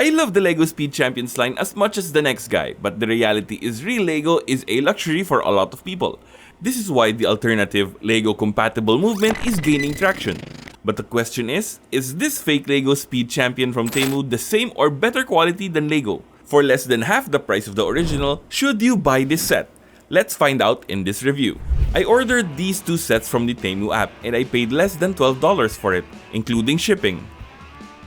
I love the LEGO Speed Champions line as much as the next guy, but the reality is real LEGO is a luxury for a lot of people. This is why the alternative LEGO compatible movement is gaining traction. But the question is this fake LEGO Speed Champion from TEMU the same or better quality than LEGO? For less than half the price of the original, should you buy this set? Let's find out in this review. I ordered these two sets from the TEMU app and I paid less than $12 for it, including shipping.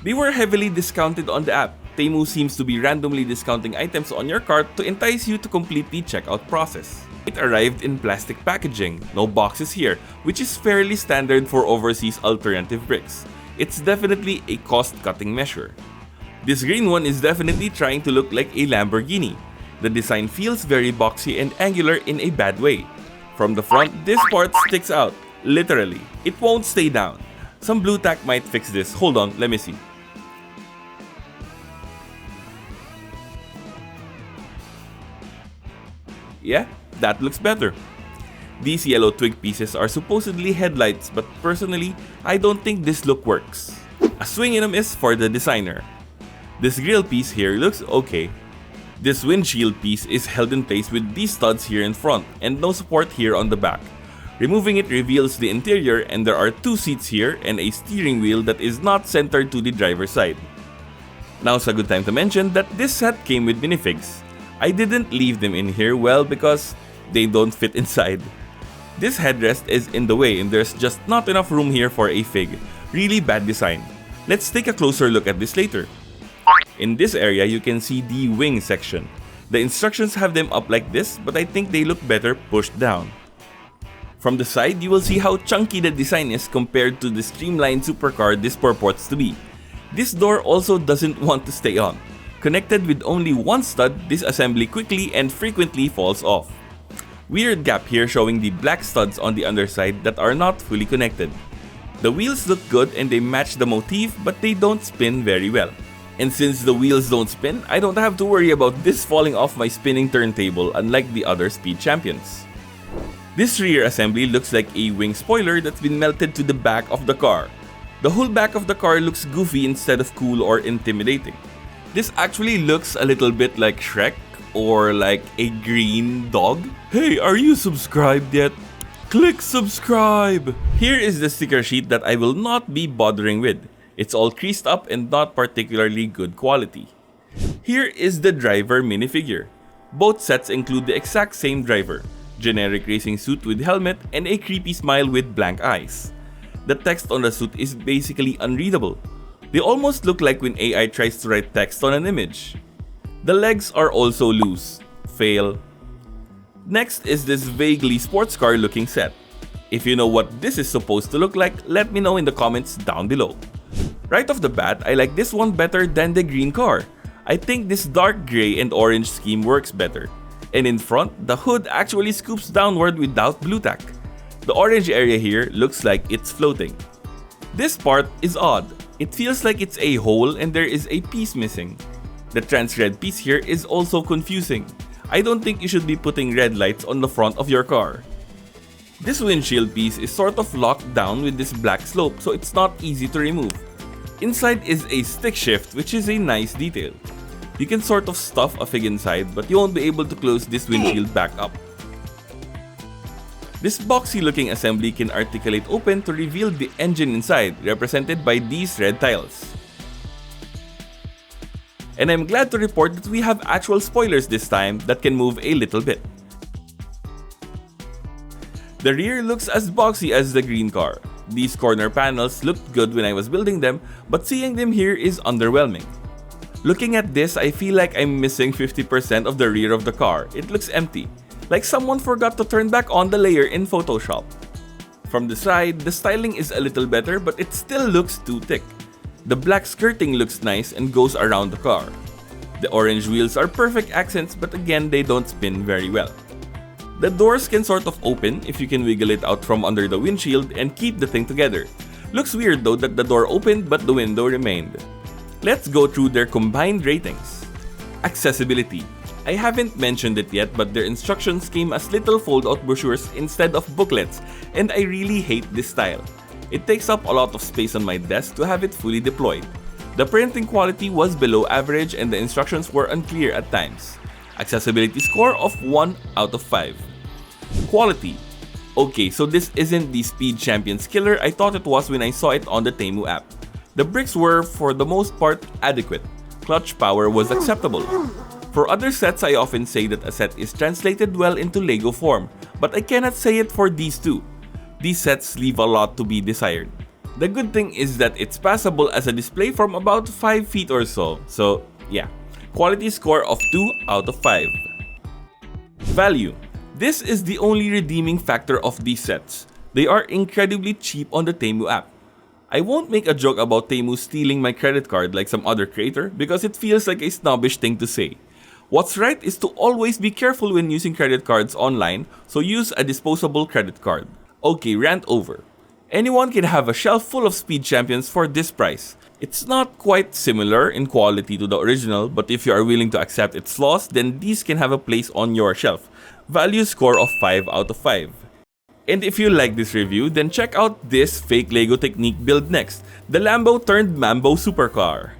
They were heavily discounted on the app. TEMU seems to be randomly discounting items on your cart to entice you to complete the checkout process. It arrived in plastic packaging, no boxes here, which is fairly standard for overseas alternative bricks. It's definitely a cost-cutting measure. This green one is definitely trying to look like a Lamborghini. The design feels very boxy and angular in a bad way. From the front, this part sticks out, literally. It won't stay down. Some blue tack might fix this. Hold on, let me see. Yeah, that looks better. These yellow twig pieces are supposedly headlights, but personally, I don't think this look works. A swing and a miss for the designer. This grill piece here looks okay. This windshield piece is held in place with these studs here in front and no support here on the back. Removing it reveals the interior and there are two seats here and a steering wheel that is not centered to the driver's side. Now's a good time to mention that this set came with minifigs. I didn't leave them in here because they don't fit inside. This headrest is in the way and there's just not enough room here for a fig. Really bad design. Let's take a closer look at this later. In this area, you can see the wing section. The instructions have them up like this, but I think they look better pushed down. From the side, you will see how chunky the design is compared to the streamlined supercar this purports to be. This door also doesn't want to stay on. Connected with only one stud, this assembly quickly and frequently falls off. Weird gap here showing the black studs on the underside that are not fully connected. The wheels look good and they match the motif, but they don't spin very well. And since the wheels don't spin, I don't have to worry about this falling off my spinning turntable unlike the other Speed Champions. This rear assembly looks like a wing spoiler that's been melted to the back of the car. The whole back of the car looks goofy instead of cool or intimidating. This actually looks a little bit like Shrek or like a green dog. Hey, are you subscribed yet? Click subscribe! Here is the sticker sheet that I will not be bothering with. It's all creased up and not particularly good quality. Here is the driver minifigure. Both sets include the exact same driver, generic racing suit with helmet and a creepy smile with blank eyes. The text on the suit is basically unreadable. They almost look like when AI tries to write text on an image. The legs are also loose. Fail. Next is this vaguely sports car looking set. If you know what this is supposed to look like, let me know in the comments down below. Right off the bat, I like this one better than the green car. I think this dark gray and orange scheme works better. And in front, the hood actually scoops downward without blue tack. The orange area here looks like it's floating. This part is odd. It feels like it's a hole and there is a piece missing. The trans red piece here is also confusing. I don't think you should be putting red lights on the front of your car. This windshield piece is sort of locked down with this black slope, so it's not easy to remove. Inside is a stick shift, which is a nice detail. You can sort of stuff a fig inside, but you won't be able to close this windshield back up. This boxy looking assembly can articulate open to reveal the engine inside, represented by these red tiles. And I'm glad to report that we have actual spoilers this time that can move a little bit. The rear looks as boxy as the green car. These corner panels looked good when I was building them, but seeing them here is underwhelming. Looking at this, I feel like I'm missing 50% of the rear of the car. It looks empty, like someone forgot to turn back on the layer in Photoshop. From the side, the styling is a little better, but it still looks too thick. The black skirting looks nice and goes around the car. The orange wheels are perfect accents, but again, they don't spin very well. The doors can sort of open if you can wiggle it out from under the windshield and keep the thing together. Looks weird though that the door opened but the window remained. Let's go through their combined ratings. Accessibility. I haven't mentioned it yet, but their instructions came as little fold-out brochures instead of booklets, and I really hate this style. It takes up a lot of space on my desk to have it fully deployed. The printing quality was below average and the instructions were unclear at times. Accessibility score of 1 out of 5. Quality. Okay, so this isn't the Speed Champions killer I thought it was when I saw it on the TEMU app. The bricks were, for the most part, adequate. Clutch power was acceptable. For other sets, I often say that a set is translated well into Lego form, but I cannot say it for these two. These sets leave a lot to be desired. The good thing is that it's passable as a display from about 5 feet or so. So yeah, quality score of 2 out of 5. Value. This is the only redeeming factor of these sets. They are incredibly cheap on the TEMU app. I won't make a joke about TEMU stealing my credit card like some other creator because it feels like a snobbish thing to say. What's right is to always be careful when using credit cards online, so use a disposable credit card. Okay, rant over. Anyone can have a shelf full of Speed Champions for this price. It's not quite similar in quality to the original, but if you are willing to accept its flaws, then these can have a place on your shelf. Value score of 5 out of 5. And if you like this review, then check out this fake Lego Technique build next, the Lambo turned Mambo supercar.